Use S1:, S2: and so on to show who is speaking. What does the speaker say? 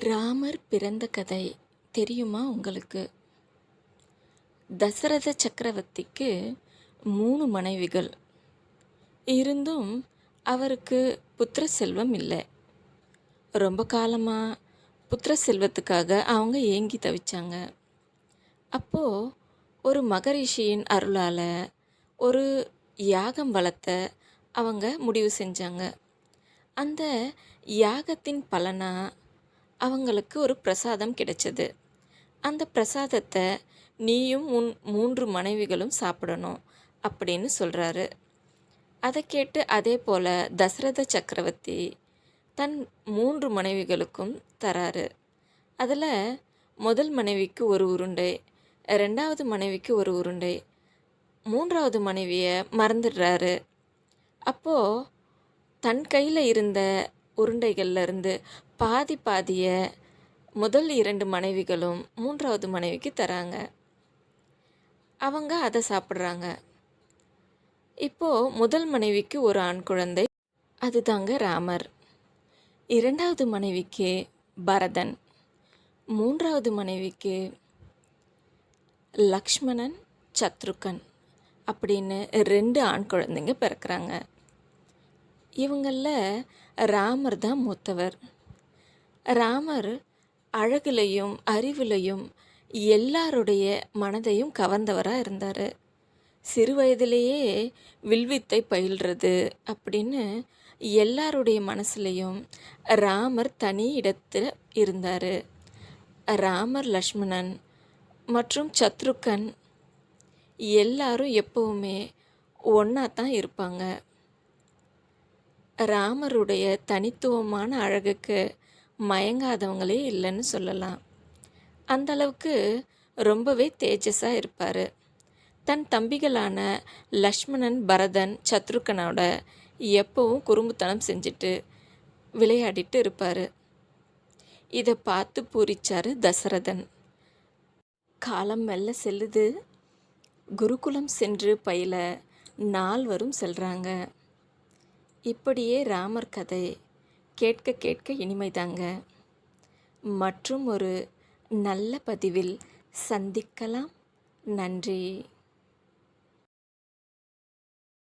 S1: ராமர் பிறந்த கதை தெரியுமா உங்களுக்கு? தசரத சக்கரவர்த்திக்கு 3 மனைவிகள் இருந்தும் அவருக்கு புத்திர செல்வம் இல்லை. ரொம்ப காலமாக புத்திர செல்வத்துக்காக அவங்க ஏங்கி தவிச்சாங்க. அப்போது ஒரு மகரிஷியின் அருளால் ஒரு யாகம் வளர்த்த அவங்க முடிவு செஞ்சாங்க. அந்த யாகத்தின் பலனாக அவங்களுக்கு ஒரு பிரசாதம் கிடைச்சது. அந்த பிரசாதத்தை நீயும் உன் 3 மனைவிகளும் சாப்பிடணும் அப்படின்னு சொல்கிறாரு. அதை கேட்டு அதே போல் தசரத சக்கரவர்த்தி தன் 3 மனைவிகளுக்கும் தராரு. அதில் முதல் மனைவிக்கு ஒரு உருண்டை, 2வது மனைவிக்கு ஒரு உருண்டை, 3வது மனைவியை மறந்துடுறாரு. அப்போது தன் கையில் இருந்த உருண்டைகள்லேருந்து பாதியை முதல் 2 மனைவிகளும் 3வது மனைவிக்கு தராங்க. அவங்க அதை சாப்பிட்றாங்க. இப்போது முதல் மனைவிக்கு ஒரு ஆண் குழந்தை, அதுதாங்க ராமர். 2வது மனைவிக்கு பரதன், 3வது மனைவிக்கு லக்ஷ்மணன், சத்ருக்கன் அப்படின்னு 2 ஆண் குழந்தைங்க பிறக்கிறாங்க. இவங்களில் ராமர் தான் மூத்தவர். ராமர் அழகுலையும் அறிவுலையும் எல்லாருடைய மனதையும் கவர்ந்தவராக இருந்தார். சிறு வயதிலேயே வில்வித்தை பயில்றது அப்படின்னு எல்லாருடைய மனசுலையும் ராமர் தனி இடத்தில் இருந்தார். ராமர், லக்ஷ்மணன் மற்றும் சத்ருக்கன் எல்லாரும் எப்பவுமே ஒன்றா தான் இருப்பாங்க. ராமருடைய தனித்துவமான அழகுக்கு மயங்காதவங்களே இல்லைன்னு சொல்லலாம். அந்தளவுக்கு ரொம்பவே தேஜஸாக இருப்பார். தன் தம்பிகளான லக்ஷ்மணன், பரதன், சத்ருக்கனோட எப்பவும் குறும்புத்தனம் செஞ்சுட்டு விளையாடிட்டு இருப்பார். இதை பார்த்து பூரிச்சார் தசரதன். காலம் மெல்ல செல்லுது. குருகுலம் சென்று பயில நால்வரும் செல்கிறாங்க. இப்படியே ராமர் கதை கேட்க கேட்க இனிமைதாங்க. மற்றும் ஒரு நல்ல பதிவில் சந்திக்கலாம். நன்றி.